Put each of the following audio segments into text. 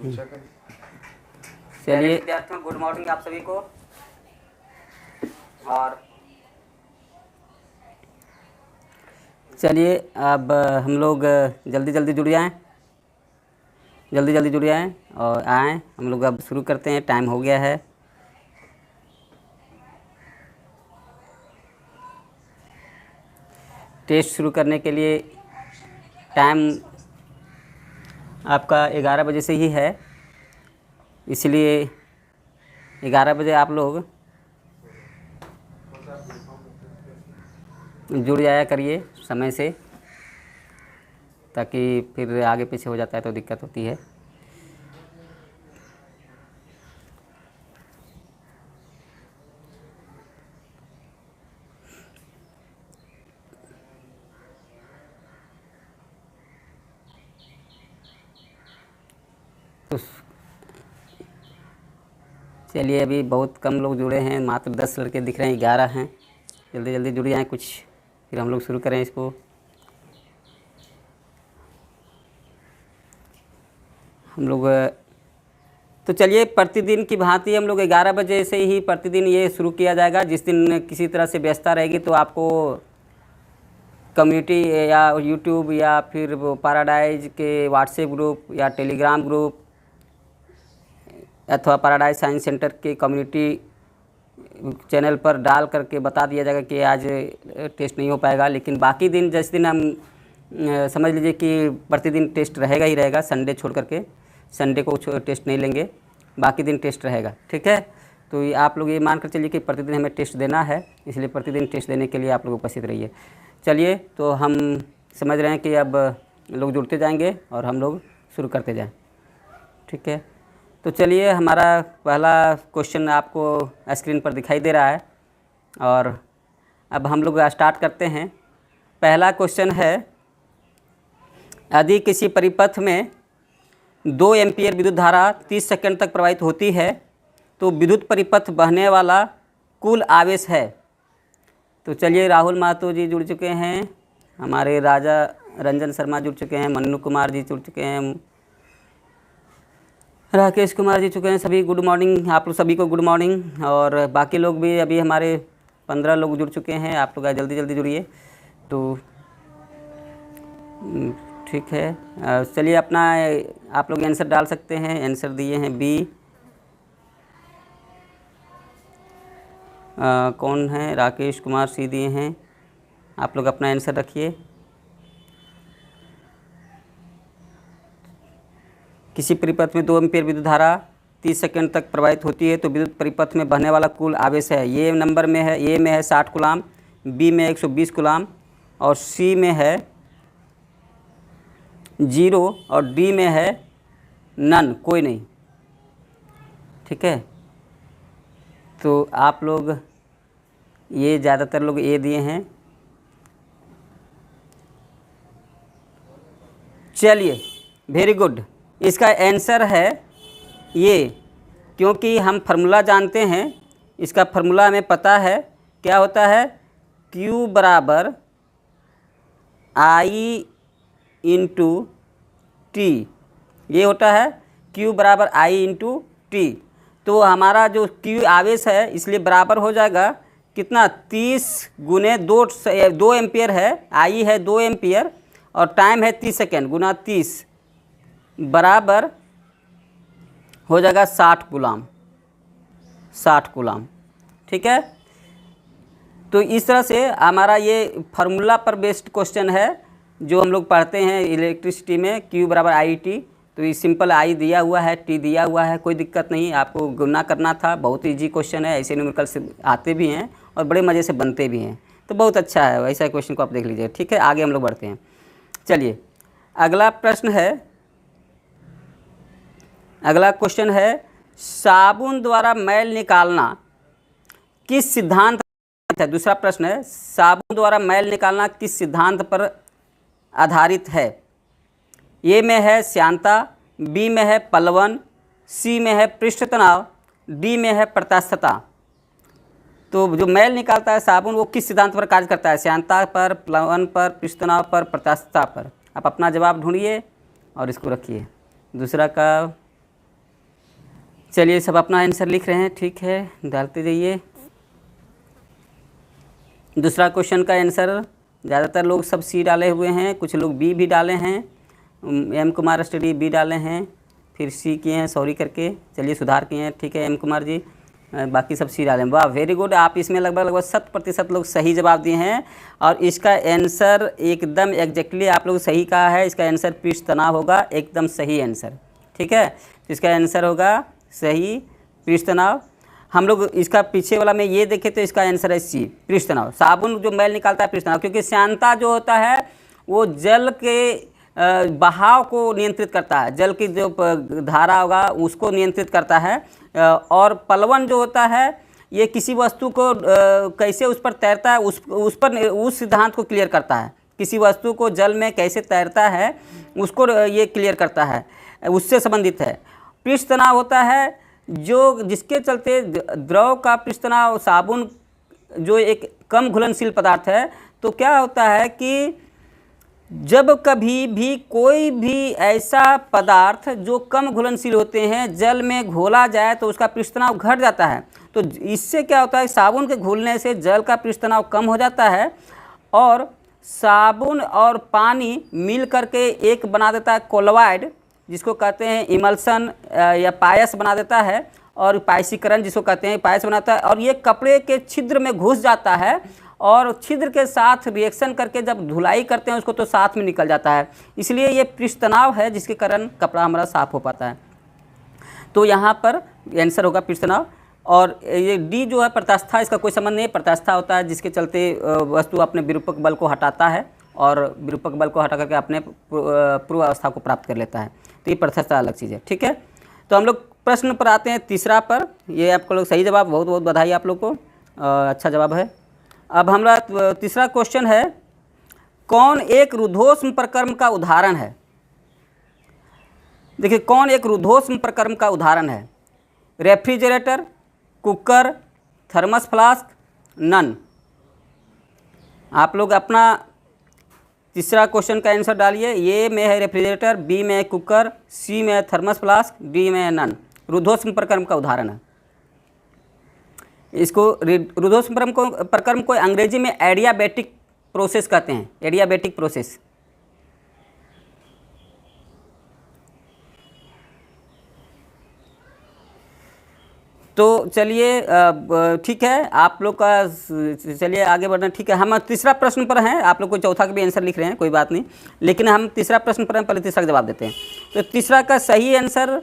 चलिए विद्यार्थियों, good morning आप सभी को। और चलिए अब हम लोग जल्दी जल्दी जुड़ जाएँ, जल्दी जल्दी जुड़ जाएँ और आएँ। हम लोग अब शुरू करते हैं, टाइम हो गया है। टेस्ट शुरू करने के लिए टाइम आपका 11 बजे से ही है, इसलिए 11 बजे आप लोग जुड़ जाया करिए समय से, ताकि फिर आगे पीछे हो जाता है तो दिक्कत होती है। तो चलिए, अभी बहुत कम लोग जुड़े हैं, मात्र 10 लड़के दिख रहे हैं, 11 हैं। जल्दी जल्दी जुड़ जाएँ कुछ, फिर हम लोग शुरू करें इसको। हम लोग तो चलिए, प्रतिदिन की भांति हम लोग 11 बजे से ही प्रतिदिन ये शुरू किया जाएगा। जिस दिन किसी तरह से व्यस्तता रहेगी तो आपको कम्युनिटी या यूट्यूब या फिर पैराडाइज के व्हाट्सएप ग्रुप या टेलीग्राम ग्रुप अथवा पैराडाइज साइंस सेंटर के कम्युनिटी चैनल पर डाल करके बता दिया जाएगा कि आज टेस्ट नहीं हो पाएगा। लेकिन बाकी दिन, जिस दिन हम समझ लीजिए कि प्रतिदिन टेस्ट रहेगा ही रहेगा, संडे छोड़ करके, संडे को टेस्ट नहीं लेंगे, बाकी दिन टेस्ट रहेगा। ठीक है, तो ये आप लोग ये मान कर चलिए कि प्रतिदिन हमें टेस्ट देना है, इसलिए प्रतिदिन टेस्ट देने के लिए आप लोग उपस्थित रहिए। चलिए, तो हम समझ रहे हैं कि अब लोग जुड़ते जाएंगे और हम लोग शुरू करते जाएं। ठीक है, तो चलिए, हमारा पहला क्वेश्चन आपको स्क्रीन पर दिखाई दे रहा है और अब हम लोग स्टार्ट करते हैं। पहला क्वेश्चन है, यदि किसी परिपथ में 2 एम्पीयर विद्युत धारा 30 सेकंड तक प्रवाहित होती है तो विद्युत परिपथ बहने वाला कुल आवेश है। तो चलिए, राहुल महतो जी जुड़ चुके हैं, हमारे राजा रंजन शर्मा जुड़ चुके हैं, मन्नू कुमार जी जुड़ चुके हैं, राकेश कुमार जी चुके हैं। सभी गुड मॉर्निंग, आप लोग सभी को गुड मॉर्निंग। और बाकी लोग भी, अभी हमारे 15 लोग जुड़ चुके हैं। आप लोग जल्दी जल्दी जुड़िए। तो ठीक है, चलिए, अपना आप लोग आंसर डाल सकते हैं। आंसर दिए हैं बी। कौन है? राकेश कुमार सी दिए हैं। आप लोग अपना आंसर रखिए। किसी परिपथ में 2 एम्पीयर विद्युत धारा 30 सेकंड तक प्रवाहित होती है तो विद्युत परिपथ में बहने वाला कुल आवेश है। ये नंबर में है, ए में है 60 कूलाम, बी में 120 कूलाम और सी में है 0 और डी में है नन, कोई नहीं। ठीक है, तो आप लोग ये ज़्यादातर लोग ए दिए हैं। चलिए, वेरी गुड। इसका आंसर है ये, क्योंकि हम फार्मूला जानते हैं, इसका फार्मूला हमें पता है। क्या होता है? Q बराबर I इंटू टी, ये होता है Q बराबर I इंटू टी। तो हमारा जो Q आवेश है, इसलिए बराबर हो जाएगा कितना? 30 गुने 2 एम्पियर है, I है 2 एम्पियर और टाइम है 30 सेकेंड, गुना 30 बराबर हो जाएगा 60 कूलाम, 60 कूलाम। ठीक है, तो इस तरह से हमारा ये फार्मूला पर बेस्ड क्वेश्चन है जो हम लोग पढ़ते हैं इलेक्ट्रिसिटी में। Q बराबर आई टी, तो ये सिंपल I दिया हुआ है, T दिया हुआ है, कोई दिक्कत नहीं। आपको गुना करना था, बहुत ईजी क्वेश्चन है। ऐसे न्यूमेरिकल से आते भी हैं और बड़े मज़े से बनते भी हैं, तो बहुत अच्छा है। वैसा क्वेश्चन को आप देख लीजिए। ठीक है, आगे हम लोग बढ़ते हैं। चलिए, अगला प्रश्न है, अगला क्वेश्चन है, साबुन द्वारा मैल निकालना किस सिद्धांत है? दूसरा प्रश्न है, साबुन द्वारा मैल निकालना किस सिद्धांत पर आधारित है? ए में है श्यानता, बी में है पलवन, सी में है पृष्ठ तनाव, डी में है प्रत्यास्थता। तो जो मैल निकालता है साबुन, वो किस सिद्धांत पर कार्य करता है? श्यानता पर, प्लवन पर, पृष्ठ तनाव पर, प्रत्यास्थता पर। आप अपना जवाब ढूंढिए और इसको रखिए। दूसरा का चलिए सब अपना आंसर लिख रहे हैं, ठीक है, डालते जाइए। दूसरा क्वेश्चन का आंसर ज़्यादातर लोग सब सी डाले हुए हैं, कुछ लोग बी भी डाले हैं, एम कुमार स्टडी बी डाले हैं, फिर सी किए हैं सॉरी करके, चलिए सुधार किए हैं, ठीक है एम कुमार जी, बाकी सब सी डालें। वाह वेरी गुड, आप इसमें लगभग 100% लोग सही जवाब दिए हैं और इसका आंसर एकदम एग्जैक्टली आप लोग सही कहा है। इसका आंसर पृष्ठ तनाव होगा, एकदम सही आंसर, ठीक है। इसका आंसर होगा सही पृष्ठ तनाव। हम लोग इसका पीछे वाला में ये देखें तो इसका आंसर है सी पृष्ठ तनाव। साबुन जो मैल निकालता है पृष्ठ तनाव, क्योंकि श्यानता जो होता है वो जल के बहाव को नियंत्रित करता है, जल की जो धारा होगा उसको नियंत्रित करता है। और पलवन जो होता है ये किसी वस्तु को कैसे उस पर तैरता है उस सिद्धांत को क्लियर करता है। किसी वस्तु को जल में कैसे तैरता है उसको ये क्लियर करता है, उससे संबंधित है। पृष्ठ तनाव होता है जो जिसके चलते द्रव का पृष्ठ तनाव, साबुन जो एक कम घुलनशील पदार्थ है, तो क्या होता है कि जब कभी भी कोई भी ऐसा पदार्थ जो कम घुलनशील होते हैं जल में घोला जाए तो उसका पृष्ठ तनाव घट जाता है। तो इससे क्या होता है, साबुन के घुलने से जल का पृष्ठ तनाव कम हो जाता है और साबुन और पानी मिल करके एक बना देता है कोलवाइड, जिसको कहते हैं इमल्सन या पायस बना देता है, और पायसीकरण जिसको कहते हैं पायस बनाता है, और ये कपड़े के छिद्र में घुस जाता है और छिद्र के साथ रिएक्शन करके जब धुलाई करते हैं उसको तो साथ में निकल जाता है। इसलिए ये पृष्ठ तनाव है जिसके कारण कपड़ा हमारा साफ हो पाता है। तो यहाँ पर आंसर होगा पृष्ठ तनाव। और ये डी जो है प्रत्यास्था, इसका कोई संबंध नहीं है। प्रत्यास्था होता है जिसके चलते वस्तु अपने विरूपक बल को हटाता है और विरूपक बल को हटा करके अपने पूर्व अवस्था को प्राप्त कर लेता है। तो ये प्रत्यास्था अलग चीज़ है, ठीक है। तो हम लोग प्रश्न पर आते हैं तीसरा पर। ये आपको लोग सही जवाब, बहुत बहुत बधाई आप लोग को, अच्छा जवाब है। अब हमारा तीसरा क्वेश्चन है, कौन एक रुद्धोष्म प्रक्रम का उदाहरण है। देखिए कौन एक रुद्धोष्म प्रक्रम का उदाहरण है। Refrigerator, cooker, thermos flask, none. आप लोग अपना तीसरा क्वेश्चन का आंसर डालिए। ए में है रेफ्रिजरेटर, बी में है कुकर, सी में है थर्मस फ्लास्क, डी में है नन। रुद्धोष्म प्रक्रम का उदाहरण है। इसको रुद्धोष्म प्रक्रम को अंग्रेजी में एडियाबैटिक प्रोसेस कहते हैं, एडियाबैटिक प्रोसेस। तो चलिए ठीक है, आप लोग का चलिए आगे बढ़ना, ठीक है। हम तीसरा प्रश्न पर हैं, आप लोग को चौथा का भी आंसर लिख रहे हैं, कोई बात नहीं, लेकिन हम तीसरा प्रश्न पर हैं, पहले तीसरा का जवाब देते हैं। तो तीसरा का सही आंसर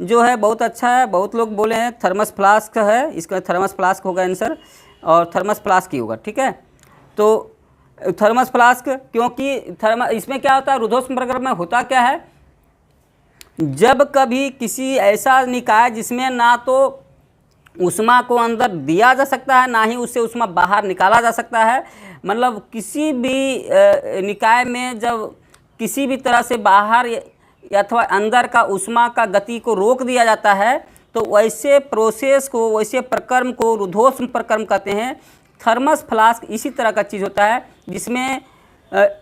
जो है बहुत अच्छा है, बहुत लोग बोले हैं थर्मस फ्लास्क है, इसका थर्मस फ्लास्क होगा आंसर, और थर्मस फ्लास्क ही होगा, ठीक है। तो थर्मस फ्लास्क, क्योंकि इसमें क्या होता है, रुद्धोष्म प्रक्रम में होता क्या है, जब कभी किसी ऐसा निकाय जिसमें ना तो ऊष्मा को अंदर दिया जा सकता है ना ही उससे ऊष्मा बाहर निकाला जा सकता है, मतलब किसी भी निकाय में जब किसी भी तरह से बाहर अथवा अंदर का ऊष्मा का गति को रोक दिया जाता है, तो वैसे प्रोसेस को, वैसे प्रक्रम को रुद्धोष्म प्रक्रम कहते हैं। थर्मस फ्लास्क इसी तरह का चीज़ होता है जिसमें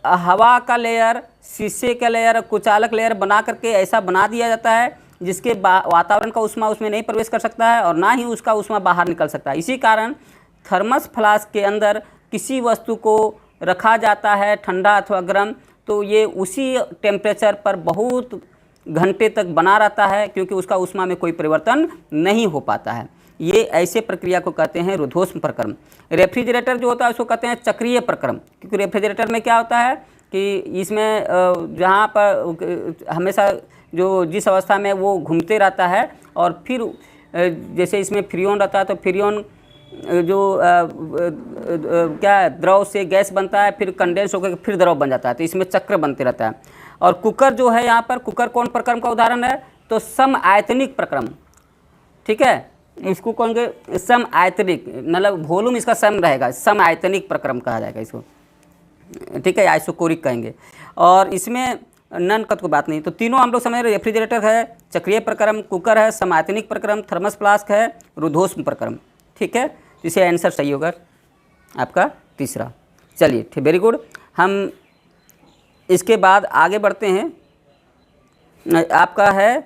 हवा का लेयर, शीशे का लेयर, कुचालक लेयर बना करके ऐसा बना दिया जाता है जिसके वातावरण का ऊष्मा उसमें नहीं प्रवेश कर सकता है और ना ही उसका ऊष्मा बाहर निकल सकता है। इसी कारण थर्मस फ्लास्क के अंदर किसी वस्तु को रखा जाता है ठंडा अथवा गर्म, तो ये उसी टेम्परेचर पर बहुत घंटे तक बना रहता है, क्योंकि उसका ऊष्मा में कोई परिवर्तन नहीं हो पाता है। ये ऐसे प्रक्रिया को कहते हैं रुद्धोष्म प्रक्रम। रेफ्रिजरेटर जो होता है उसको कहते हैं चक्रीय प्रक्रम, क्योंकि रेफ्रिजरेटर में क्या होता है कि इसमें जहाँ पर हमेशा जो जिस अवस्था में वो घूमते रहता है, और फिर जैसे इसमें फ्रियोन रहता है तो फ्रियोन जो क्या द्रव से गैस बनता है, फिर कंडेंस होकर फिर द्रव बन जाता है, तो इसमें चक्र बनते रहता है। और कुकर जो है, यहाँ पर कुकर कौन प्रक्रम का उदाहरण है, तो सम आयतनिक प्रक्रम, ठीक है। इसको कहेंगे सम आयतनिक, मतलब वॉल्यूम इसका सम रहेगा, सम आयतनिक प्रक्रम कहा जाएगा इसको, ठीक है, आइसोकोरिक कहेंगे। और इसमें नन का तो बात नहीं। तो तीनों हम लोग समझ रहे, रेफ्रिजरेटर है चक्रीय प्रक्रम, कुकर है समायतनिक प्रक्रम, थर्मस फ्लास्क है रुद्धोष्म प्रक्रम, ठीक है। तो इसे आंसर सही होगा आपका तीसरा। चलिए ठीक, वेरी गुड। हम इसके बाद आगे बढ़ते हैं। आपका है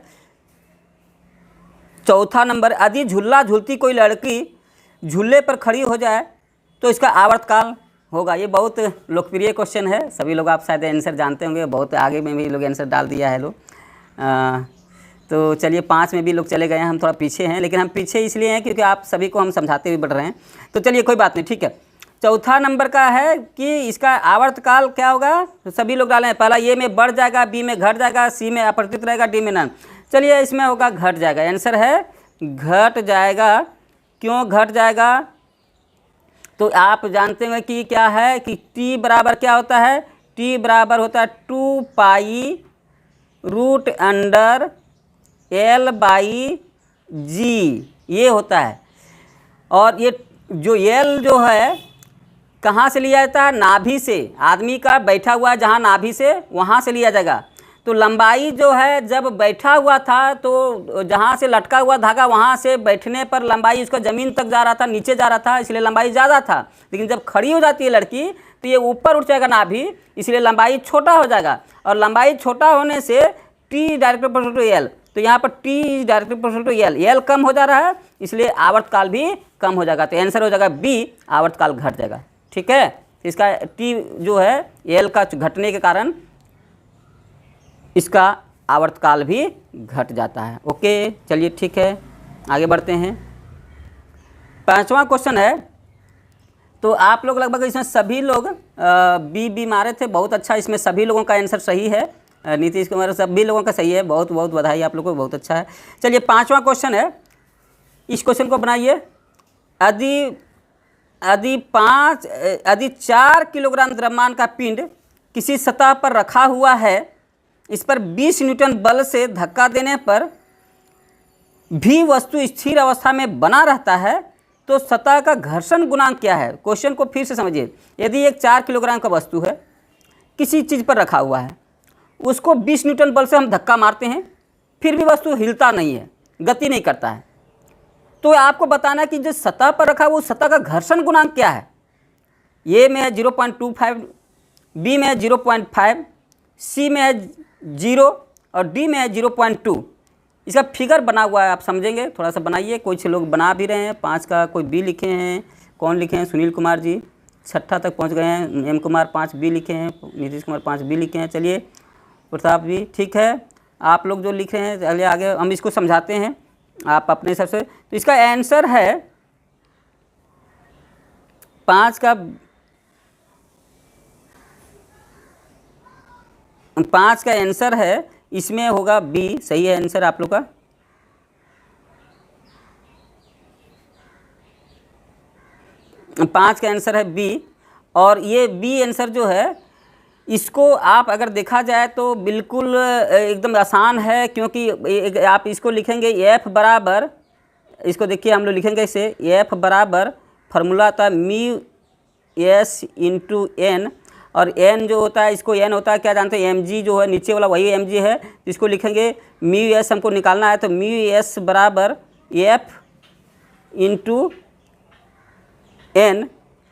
चौथा नंबर, यदि झूला झूलती कोई लड़की झूले पर खड़ी हो जाए तो इसका आवर्तकाल होगा। ये बहुत लोकप्रिय क्वेश्चन है, सभी लोग आप शायद आंसर जानते होंगे, बहुत आगे में भी लोग आंसर डाल दिया है लोग। तो चलिए 5 में भी लोग चले गए हैं, हम थोड़ा पीछे हैं, लेकिन हम पीछे इसलिए हैं क्योंकि आप सभी को हम समझाते हुए बढ़ रहे हैं। तो चलिए कोई बात नहीं, ठीक है। चौथा नंबर का है कि इसका आवर्तकाल क्या होगा, तो सभी लोग डालें। पहला ए में बढ़ जाएगा, बी में घट जाएगा, सी में अपरिवर्तित रहेगा, डी में नन। चलिए इसमें होगा घट जाएगा, आंसर है घट जाएगा। क्यों घट जाएगा, तो आप जानते हैं कि क्या है कि टी बराबर क्या होता है, टी बराबर होता है 2 pi root under L by g, ये होता है। और ये जो L जो है कहाँ से लिया जाता है, नाभि से, आदमी का बैठा हुआ जहाँ नाभि से वहाँ से लिया जाएगा। तो लंबाई जो है जब बैठा हुआ था तो जहाँ से लटका हुआ धागा वहाँ से बैठने पर लंबाई उसका ज़मीन तक जा रहा था, नीचे जा रहा था, इसलिए लंबाई ज़्यादा था। लेकिन जब खड़ी हो जाती है लड़की तो ये ऊपर उठ जाएगा नाभि, इसलिए लंबाई छोटा हो जाएगा। और लंबाई छोटा होने से T directly proportional to L, तो यहाँ पर T directly proportional to L, L कम हो जा रहा है इसलिए आवर्तकाल भी कम हो जाएगा। तो आंसर हो जाएगा बी, आवर्तकाल घट जाएगा। ठीक है, तो इसका टी जो है एल का घटने के कारण इसका आवर्तकाल भी घट जाता है। ओके चलिए ठीक है, आगे बढ़ते हैं। 5वां क्वेश्चन है, तो आप लोग लगभग इसमें सभी लोग बी मारे थे, बहुत अच्छा, इसमें सभी लोगों का आंसर सही है। नीतीश कुमार सभी लोगों का सही है, बहुत बहुत बधाई आप लोगों को, बहुत अच्छा है। चलिए 5वां क्वेश्चन है, इस क्वेश्चन को बनाइए। यदि 4 किलोग्राम द्रव्यमान का पिंड किसी सतह पर रखा हुआ है, इस पर 20 न्यूटन बल से धक्का देने पर भी वस्तु स्थिर अवस्था में बना रहता है, तो सतह का घर्षण गुणांक क्या है। क्वेश्चन को फिर से समझिए। यदि एक 4 किलोग्राम का वस्तु है, किसी चीज़ पर रखा हुआ है, उसको 20 न्यूटन बल से हम धक्का मारते हैं, फिर भी वस्तु हिलता नहीं है, गति नहीं करता है, तो आपको बताना कि जो सतह पर रखा है वो सतह का घर्षण गुणांक क्या है। ए में है 0.25, बी में है 0.5, सी में है 0 और डी में है 0.2। इसका फिगर बना हुआ है, आप समझेंगे, थोड़ा सा बनाइए। कुछ लोग बना भी रहे हैं। 5 का कोई बी लिखे हैं, कौन लिखे हैं, सुनील कुमार जी 6ठा तक पहुंच गए हैं। एम कुमार 5 बी लिखे हैं, नीतीश कुमार 5 बी लिखे हैं। चलिए प्रताप भी ठीक है, आप लोग जो लिख रहे हैं चलिए आगे हम इसको समझाते हैं आप अपने हिसाब से। तो इसका आंसर है 5 का आंसर है, इसमें होगा बी, सही है आंसर आप लोग का। पाँच का आंसर है बी, और ये बी आंसर जो है इसको आप अगर देखा जाए तो बिल्कुल एकदम आसान है, क्योंकि आप इसको लिखेंगे एफ बराबर, इसको देखिए हम लोग लिखेंगे इसे एफ बराबर फार्मूला था म्यू एस इंटू एन, और एन जो होता है इसको एन होता है क्या जानते हैं, एम जी जो है नीचे वाला वही एम जी है, इसको लिखेंगे म्यू एस हमको निकालना है, तो म्यू एस बराबर एफ इंटू एन,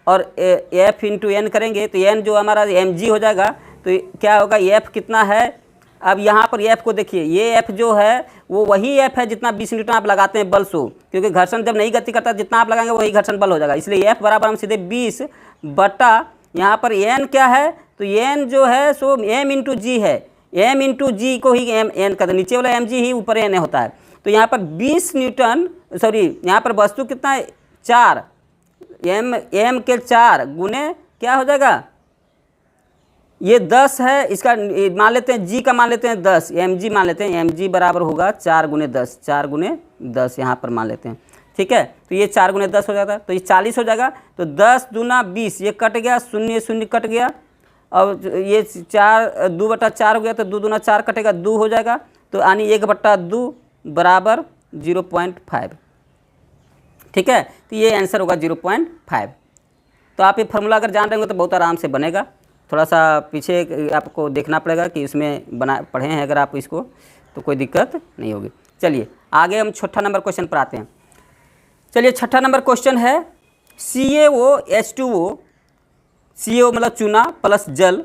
और एफ इंटू एन करेंगे तो एन जो हमारा एम जी हो जाएगा। तो क्या होगा, एफ कितना है, अब यहाँ पर एफ को देखिए, ये एफ जो है वो वही एफ है जितना 20 न्यूटन आप लगाते हैं बल सो, क्योंकि घर्षण जब नहीं गति करता जितना आप लगाएंगे वही घर्षण बल हो जाएगा, इसलिए एफ बराबर हम सीधे 20 बटा यहाँ पर एन क्या है, तो एन जो है सो एम इंटू जी है, एम इंटू जी को ही एम एन का, नीचे वाला एम जी ही ऊपर एन होता है। तो यहाँ पर 20 न्यूटन, सॉरी यहाँ पर वस्तु कितना है 4, एम के 4 गुने क्या हो जाएगा, ये 10 है, इसका मान लेते हैं जी का मान लेते हैं 10, एम जी मान लेते हैं, एम जी बराबर होगा 4 गुने 10, 4 गुने 10 यहाँ पर मान लेते हैं, ठीक है। तो ये 4 गुने 10 हो जाता, तो ये 40 हो जाएगा, तो 10 दूना 20, ये कट गया, शून्य शून्य कट गया, और ये 4 2 बटा 4 हो गया, तो 2 दूना 4 कटेगा, 2 हो जाएगा, तो यानी 1 बटा 2 बराबर 0.5, ठीक है। तो ये आंसर होगा 0.5। तो आप ये फार्मूला अगर जान रहे होंगे तो बहुत आराम से बनेगा, थोड़ा सा पीछे आपको देखना पड़ेगा कि इसमें पढ़े हैं अगर आप इसको, तो कोई दिक्कत नहीं होगी। चलिए आगे हम 6ठा नंबर क्वेश्चन पर आते हैं। चलिए 6ठा नंबर क्वेश्चन है, CaO H2O, CaO मतलब चूना प्लस जल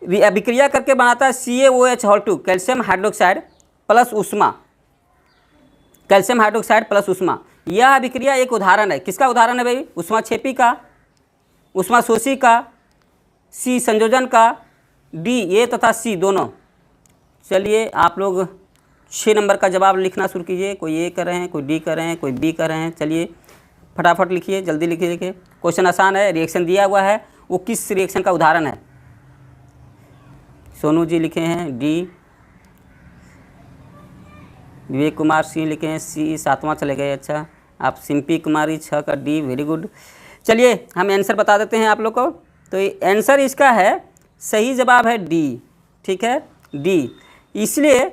अभिक्रिया करके बनाता है CaOH2 कैल्शियम हाइड्रोक्साइड प्लस ऊष्मा। कैल्शियम हाइड्रोक्साइड प्लस उष्मा। यह अभिक्रिया एक उदाहरण है, किसका उदाहरण है भाई? ऊष्माक्षेपी का, ऊष्माशोषी का, सी संयोजन का, डी ए तथा सी दोनों। चलिए आप लोग 6 नंबर का जवाब लिखना शुरू कीजिए। कोई ए कर रहे हैं, कोई डी कर रहे हैं, कोई बी कर रहे हैं। चलिए फटाफट लिखिए, जल्दी लिखिए। क्वेश्चन आसान है, रिएक्शन दिया हुआ है, वो किस रिएक्शन का उदाहरण है? सोनू जी लिखे हैं डी, विवेक कुमार सी लिखे हैं सी, 7वां चले गए। अच्छा, आप सिंपी कुमारी 6 का डी, वेरी गुड। चलिए हम आंसर बता देते हैं आप लोग को। तो आंसर इसका है, सही जवाब है डी, ठीक है, डी। इसलिए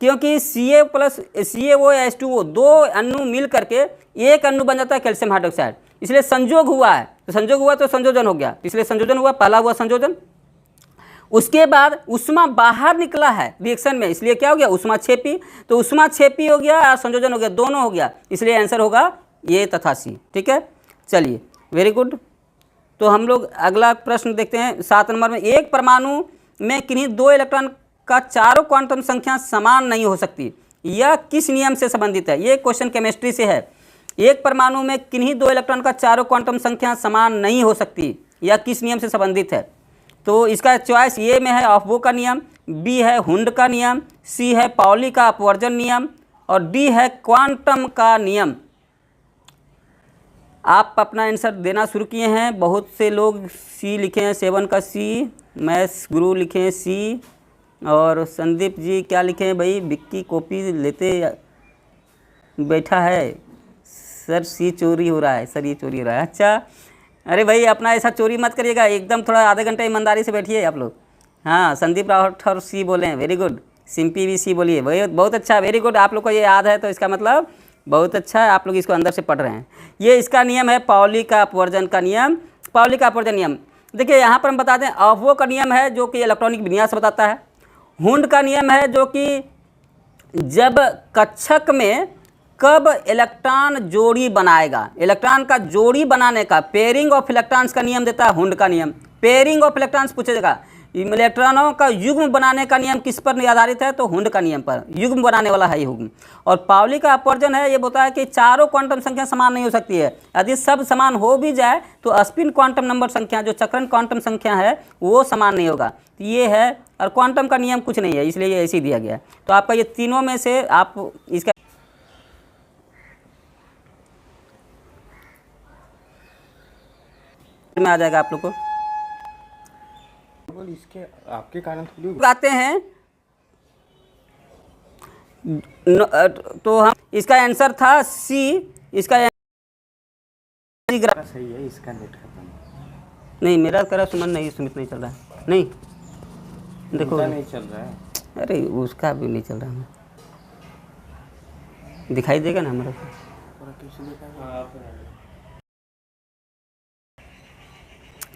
क्योंकि CA प्लस CaOH2O 2 अणु मिल करके एक अणु बन जाता है कैल्शियम हाइड्रोक्साइड, इसलिए संयोग हुआ है। तो संयोग हुआ तो संयोजन हो गया, इसलिए संयोजन हुआ, पहला हुआ संयोजन। उसके बाद उष्मा बाहर निकला है रिएक्शन में, इसलिए क्या हो गया? उष्माक्षेपी। तो उष्माक्षेपी हो गया और संयोजन हो गया, दोनों हो गया, इसलिए आंसर होगा ए तथा सी, ठीक है। चलिए वेरी गुड। तो हम लोग अगला प्रश्न देखते हैं 7 नंबर में। एक परमाणु में किन्हीं 2 इलेक्ट्रॉन का चारों क्वांटम संख्या समान नहीं हो सकती, यह किस नियम से संबंधित है? ये क्वेश्चन केमिस्ट्री से है। एक परमाणु में किन्हीं 2 इलेक्ट्रॉन का चारों क्वांटम संख्या समान नहीं हो सकती, यह किस नियम से संबंधित है? तो इसका चॉइस ए में है ऑफबो का नियम, बी है हुंड का नियम, सी है पाउली का अपवर्जन नियम और डी है क्वांटम का नियम। आप अपना आंसर देना शुरू किए हैं। बहुत से लोग सी लिखे हैं, 7 का सी, मैथ्स गुरु लिखे हैं सी, और संदीप जी क्या लिखे हैं भाई? विक्की कॉपी लेते बैठा है सर, सी चोरी हो रहा है सर, ये चोरी हो रहा है। अच्छा, अरे भाई अपना ऐसा चोरी मत करिएगा, एकदम थोड़ा आधे घंटे ईमानदारी से बैठिए आप लोग। हाँ, संदीप राठौर सी बोले हैं, वेरी गुड। सिंपी भी सी बोलिए, भाई बहुत अच्छा, वेरी गुड। आप लोग को ये याद है तो इसका मतलब बहुत अच्छा है, आप लोग इसको अंदर से पढ़ रहे हैं। ये इसका नियम है पाउली का अपवर्जन का नियम, पाउली का अपवर्जन नियम। देखिए यहाँ पर हम बता दें, ऑफबो का नियम है जो कि इलेक्ट्रॉनिक विन्यास बताता है। हुंड का नियम है जो कि जब कक्षक में कब इलेक्ट्रॉन जोड़ी बनाएगा, इलेक्ट्रॉन का जोड़ी बनाने का, पेयरिंग ऑफ इलेक्ट्रॉन्स का नियम देता है हुंड का नियम। पेयरिंग ऑफ इलेक्ट्रॉन्स पूछेगा, इलेक्ट्रॉनों का युग्म बनाने का नियम किस पर आधारित है? तो हुंड का नियम पर, युग्म बनाने वाला है युग्म। और पाउली का अपवर्जन है, ये बोलता है कि चारों क्वांटम संख्या समान नहीं हो सकती है, यदि सब समान हो भी जाए तो स्पिन क्वांटम नंबर संख्या, जो चक्रण क्वांटम संख्या है, वो समान नहीं होगा। तो ये है, और क्वांटम का नियम कुछ नहीं है, इसलिए ये ऐसे ही दिया गया है। तो आपका ये तीनों में से आप इसका में आ जाएगा आप लोग को। इसके आपके कारण थोड़ी आते हैं तो हम, इसका आंसर था सी, इसका सही है। इसका नेट खत्म नहीं, मेरा करा सुमन नहीं, सुमित नहीं चल रहा है, नहीं देखो नहीं चल रहा है। अरे उसका भी नहीं चल रहा है, दिखाई देगा ना हमारा।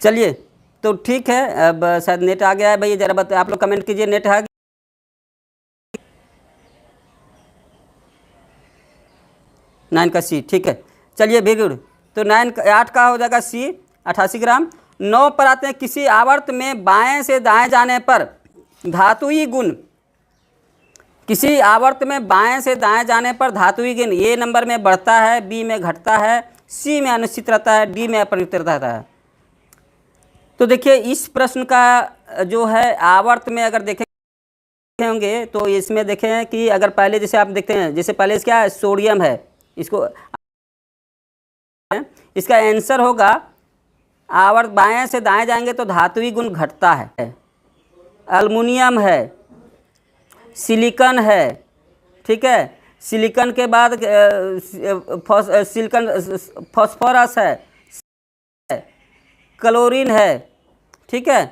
चलिए तो ठीक है, अब शायद नेट आ गया है भाई, जरा बता, आप लोग कमेंट कीजिए नेट आ गया। 9 का सी, ठीक है। चलिए वेरी गुड। तो 8 का हो जाएगा सी, 88 ग्राम। 9 पर आते हैं, किसी आवर्त में बाएं से दाएं जाने पर धातुई गुण, किसी आवर्त में बाएं से दाएं जाने पर धातुई गुण ए नंबर में बढ़ता है, बी में घटता है, सी में अनिश्चित रहता है, डी में अपरिवर्तित रहता है। तो देखिए इस प्रश्न का जो है आवर्त में अगर देखें होंगे तो इसमें देखें कि अगर पहले जैसे आप देखते हैं, जैसे पहले क्या है, सोडियम है, इसको इसका आंसर होगा, आवर्त बाएं से दाएं जाएंगे तो धातुई गुण घटता है। एल्युमिनियम है, सिलिकॉन है, ठीक है, सिलिकॉन के बाद सिलिकॉन फॉस्फोरस है, क्लोरीन है, ठीक है।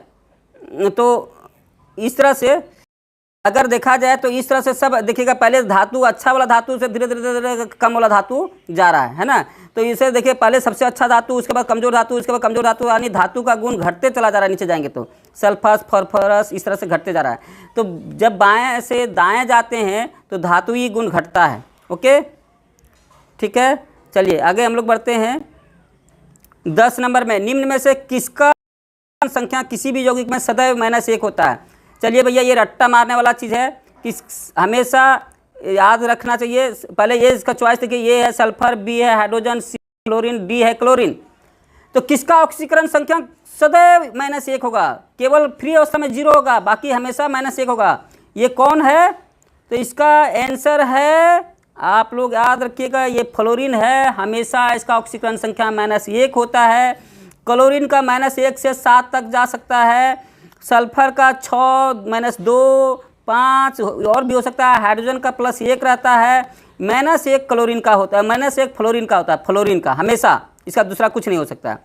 तो इस तरह से अगर देखा जाए तो इस तरह से सब देखिएगा, पहले धातु, अच्छा वाला धातु से धीरे धीरे कम वाला धातु जा रहा है ना। तो इसे देखिए, पहले सबसे अच्छा धातु, उसके बाद कमजोर धातु, उसके बाद कमजोर धातु, यानी धातु का गुण घटते चला जा रहा है, नीचे जाएंगे तो सल्फस, फॉस्फोरस, इस तरह से घटते जा रहा है। तो जब बाएं से दाएं जाते हैं तो धातुई गुण घटता है। ओके, ठीक है। चलिए आगे हम लोग बढ़ते हैं। 10 नंबर में, निम्न में से किसका संख्या किसी भी यौगिक में सदैव -1 होता है? चलिए भैया, ये रट्टा मारने वाला चीज़ है कि हमेशा याद रखना चाहिए। पहले ये इसका चॉइस देखिए, ये है सल्फर, बी है हाइड्रोजन, सी क्लोरीन, डी है क्लोरीन। तो किसका ऑक्सीकरण संख्या सदैव -1 होगा? केवल फ्री अवस्था में 0 होगा, बाकी हमेशा -1 होगा। ये कौन है? तो इसका आंसर है, आप लोग याद रखिएगा, ये फ्लोरीन है। हमेशा इसका ऑक्सीकरण संख्या -1 होता है। क्लोरीन का -1 से 7 तक जा सकता है। सल्फर का 6, -2, 5 और भी हो सकता है। हाइड्रोजन का +1 रहता है। -1 क्लोरीन का होता है, -1 फ्लोरीन का होता है, फ्लोरीन का हमेशा, इसका दूसरा कुछ नहीं हो सकता।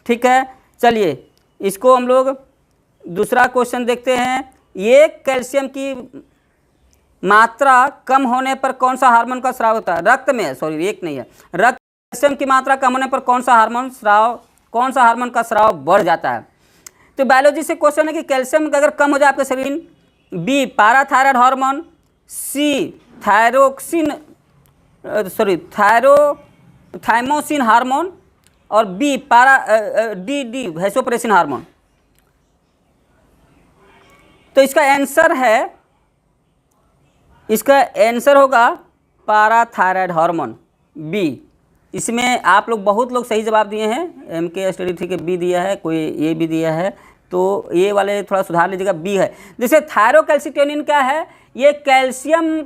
ठीक है, चलिए इसको हम लोग दूसरा क्वेश्चन देखते हैं। ये कैल्शियम की मात्रा कम होने पर कौन सा हार्मोन का स्राव होता है? रक्त में, सॉरी एक नहीं है, रक्त कैल्शियम की मात्रा कम होने पर कौन सा हार्मोन का स्राव बढ़ जाता है? तो बायोलॉजी से क्वेश्चन है कि कैल्शियम अगर कम हो जाए आपके शरीर में, बी पाराथायराइड हार्मोन, सी थाइमोसिन हार्मोन, और बी डी वैसोप्रेसिन हार्मोन। तो इसका आंसर होगा पाराथायराइड हार्मोन, बी। इसमें आप लोग बहुत लोग सही जवाब दिए हैं। MK स्टडी ठीक है, बी दिया है, कोई ए भी दिया है, तो ये वाले थोड़ा सुधार लीजिएगा, बी है। जैसे थायरोकैल्सिटोनिन क्या है? ये कैल्शियम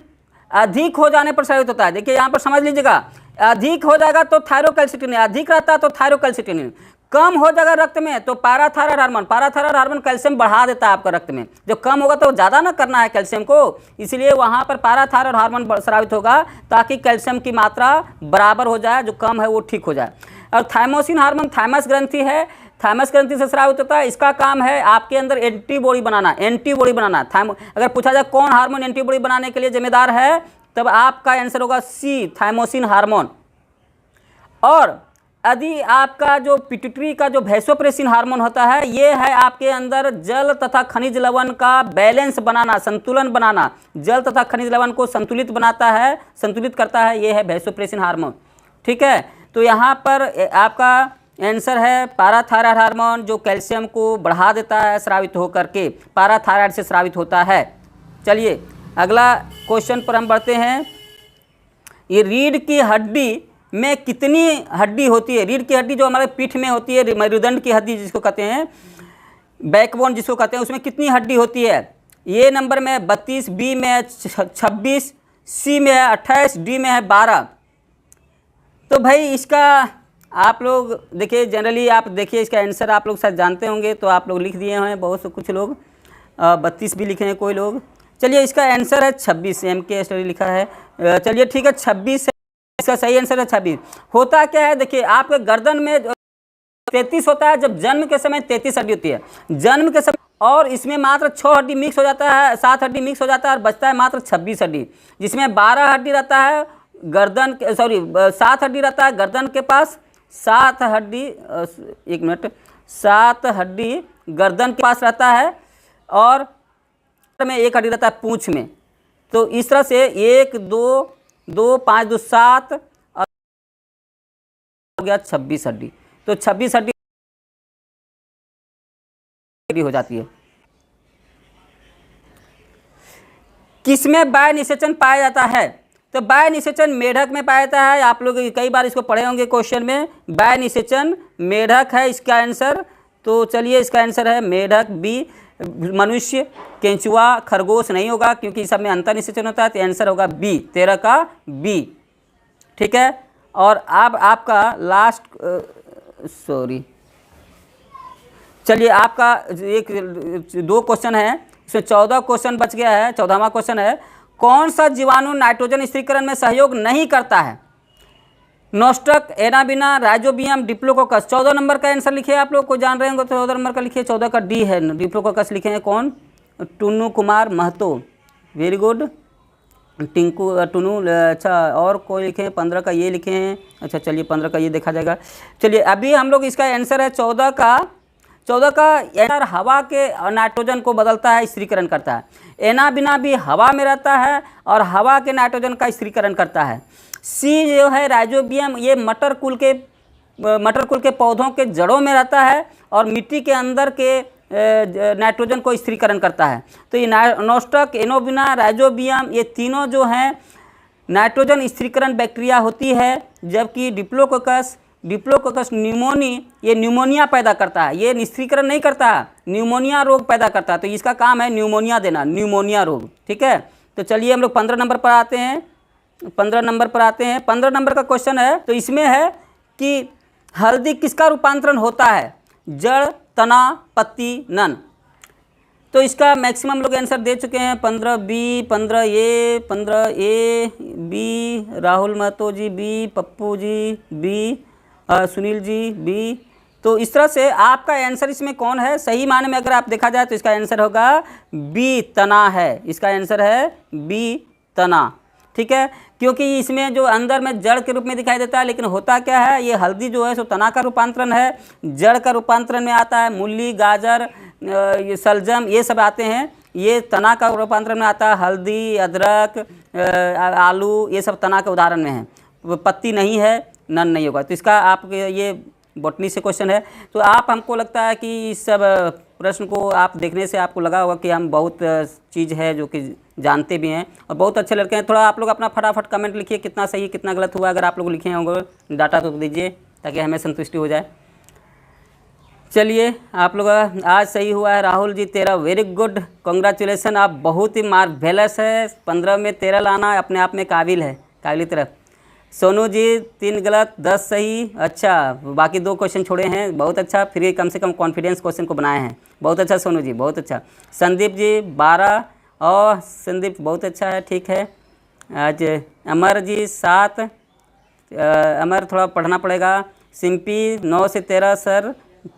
अधिक हो जाने पर स्रावित होता है। देखिए यहाँ पर समझ लीजिएगा, अधिक हो जाएगा तो थायरोकैल्सिटोनिन, अधिक रहता है तो थायरोकैल्सिटोनिन, कम हो जाएगा रक्त में तो पाराथायराइड हार्मोन कैल्शियम बढ़ा देता है आपका रक्त में। जो कम होगा तो ज़्यादा ना करना है कैल्शियम को, इसलिए वहाँ पर पाराथायराइड हार्मोन स्रावित होगा ताकि कैल्शियम की मात्रा बराबर हो जाए, जो कम है वो ठीक हो जाए। और थाइमोसिन हार्मोन थाइमस ग्रंथि है, थाइमस ग्रंथि से स्रावित होता है। इसका काम है आपके अंदर एंटीबॉडी बनाना। अगर पूछा जाए कौन हार्मोन एंटीबॉडी बनाने के लिए जिम्मेदार है, तब आपका आंसर होगा सी, थाइमोसिन हार्मोन। और यदि आपका जो पिट्यूटरी का जो वैसोप्रेसिन हार्मोन होता है, ये है आपके अंदर जल तथा खनिज लवण का बैलेंस बनाना, संतुलन बनाना, जल तथा खनिज लवण को संतुलित करता है, ये है वैसोप्रेसिन हार्मोन। ठीक है, तो यहाँ पर आपका आंसर है पाराथायराइड हार्मोन, जो कैल्शियम को बढ़ा देता है स्रावित होकर के, पाराथायराइड से स्रावित होता है। चलिए अगला क्वेश्चन पर हम बढ़ते हैं। ये रीढ़ की हड्डी में कितनी हड्डी होती है? रीढ़ की हड्डी जो हमारे पीठ में होती है, मेरुदंड की हड्डी जिसको कहते हैं, बैकबोन जिसको कहते हैं, उसमें कितनी हड्डी होती है? ए नंबर में 32, बी में है 26, सी में है 28, डी में है 12। तो भाई इसका आप लोग देखिए, जनरली आप देखिए इसका आंसर आप लोग शायद जानते होंगे, तो आप लोग लिख दिए हैं, बहुत से कुछ लोग 32 भी लिखे हैं कोई लोग। चलिए इसका आंसर है 26, MK स्टडी लिखा है। चलिए ठीक है, 26 है इसका सही आंसर है। 26 होता क्या है, देखिए आपके गर्दन में 33 होता है, जब जन्म के समय 33 हड्डी होती है जन्म के समय, और इसमें मात्र 6 हड्डी मिक्स हो जाता है, 7 हड्डी मिक्स हो जाता है, और बचता है मात्र 26 हड्डी, जिसमें 12 हड्डी रहता है गर्दन के, 7 हड्डी रहता है गर्दन के पास, 7 हड्डी 7 हड्डी गर्दन के पास रहता है, और में 1 हड्डी रहता है पूंछ में। तो इस तरह से 1 2 2 5 2 7 और हो गया 26 हड्डी। तो 26 हड्डी हो जाती है। किसमें बाह्य निषेचन पाया जाता है? तो बाह्य निषेचन मेढक में पाया जाता है। आप लोग कई बार इसको पढ़े होंगे क्वेश्चन में, बाह्य निषेचन मेढक है इसका आंसर। तो चलिए इसका आंसर है मेढक, बी। मनुष्य, केंचुआ, खरगोश नहीं होगा क्योंकि सब में अंतर निषेचन होता है, तो आंसर होगा बी, 13 का बी। ठीक है, और अब आपका लास्ट चलिए आपका एक 2 क्वेश्चन है, इसमें 14 क्वेश्चन बच गया है। 14वां क्वेश्चन है, कौन सा जीवाणु नाइट्रोजन स्थिरीकरण में सहयोग नहीं करता है? नोस्टक, एनाबिना, राइजोबियम, डिप्लोकोकस। 14 नंबर का आंसर लिखिए। आप लोग को जान रहे होंगे तो 14 नंबर का लिखिए। 14 का डी है, डिप्लोकोकस लिखे हैं कौन? Tunnu Kumar Mahato, very good. टुनू, अच्छा और कोई लिखे हैं? 15 का ये लिखे हैं। अच्छा चलिए 15 का ये देखा जाएगा। चलिए अभी हम लोग इसका आंसर है 14 का आंसर हवा के नाइट्रोजन को बदलता है, स्थिरीकरण करता है। एनाबिना भी हवा में रहता है और हवा के नाइट्रोजन का स्थिरीकरण करता है। सी जो है राइजोबियम, ये मटर कुल के पौधों के जड़ों में रहता है और मिट्टी के अंदर के नाइट्रोजन को स्थिरीकरण करता है। तो ये नोस्टक, एनोबिना, राइजोबियम, ये तीनों जो हैं नाइट्रोजन स्थिरीकरण बैक्टीरिया होती है, जबकि डिप्लोकोकस न्यूमोनी ये न्यूमोनिया पैदा करता है, ये स्थिरीकरण नहीं करता, न्यूमोनिया रोग पैदा करता है। तो इसका काम है न्यूमोनिया देना, न्यूमोनिया रोग। ठीक है, तो चलिए हम लोग 15 नंबर पर आते हैं। 15 नंबर पर आते हैं। 15 नंबर का क्वेश्चन है, तो इसमें है कि हल्दी किसका रूपांतरण होता है? जड़, तना, पत्ती, नन। तो इसका मैक्सिमम लोग आंसर दे चुके हैं। 15 B, 15 A, 15 A, B, Rahul Mahato ji B, Pappu ji B, Sunil ji B. तो इस तरह से आपका आंसर इसमें कौन है? सही माने में अगर आप देखा जाए तो इसका आंसर होगा बी, तना है। इसका आंसर है बी, तना। ठीक है, क्योंकि इसमें जो अंदर में जड़ के रूप में दिखाई देता है, लेकिन होता क्या है, ये हल्दी जो है सो तना का रूपांतरण है, जड़ का रूपांतरण में आता है। मूली, गाजर, ये सलजम, ये सब आते हैं, ये तना का रूपांतरण में आता है। हल्दी, अदरक, आलू, ये सब तना के उदाहरण में है। पत्ती नहीं है, नन नहीं होगा। तो इसका आप ये बॉटनी से क्वेश्चन है। तो आप, हमको लगता है कि इस सब प्रश्न को आप देखने से आपको लगा होगा कि हम बहुत चीज़ है जो कि जानते भी हैं और बहुत अच्छे लड़के हैं। थोड़ा आप लोग अपना फटाफट कमेंट लिखिए, कितना सही कितना गलत हुआ। अगर आप लोग लिखे होंगे डाटा तो दीजिए ताकि हमें संतुष्टि हो जाए। चलिए, आप लोग आज सही हुआ है। राहुल जी तेरा वेरी गुड, कॉन्ग्रेचुलेसन, आप बहुत ही मार्वेलस है। 15 में 13 लाना अपने आप में काबिल है, काबिल तरफ। सोनू जी 3 गलत 10 सही। अच्छा, बाकी 2 क्वेश्चन छोड़े हैं, बहुत अच्छा। फिर कम से कम कॉन्फिडेंस क्वेश्चन को बनाए हैं, बहुत अच्छा सोनू जी, बहुत अच्छा। संदीप जी 12, और संदीप बहुत अच्छा है, ठीक है। आज अमर जी 7, अमर थोड़ा पढ़ना पड़ेगा। सिंपी 9 से 13 सर,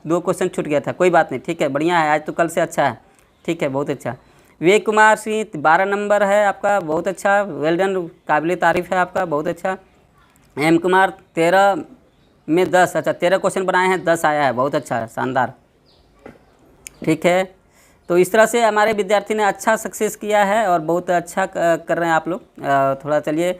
2 क्वेश्चन छूट गया था, कोई बात नहीं, ठीक है, बढ़िया है, आज तो कल से अच्छा है, ठीक है, बहुत अच्छा। विवेक कुमार सिंह 12 नंबर है आपका, बहुत अच्छा, वेल डन, काबिल तारीफ़ है आपका, बहुत अच्छा। एम कुमार 13 में 10, अच्छा 13 क्वेश्चन बनाए हैं, 10 आया है, बहुत अच्छा, शानदार, ठीक है। तो इस तरह से हमारे विद्यार्थी ने अच्छा सक्सेस किया है और बहुत अच्छा कर रहे हैं आप लोग। थोड़ा चलिए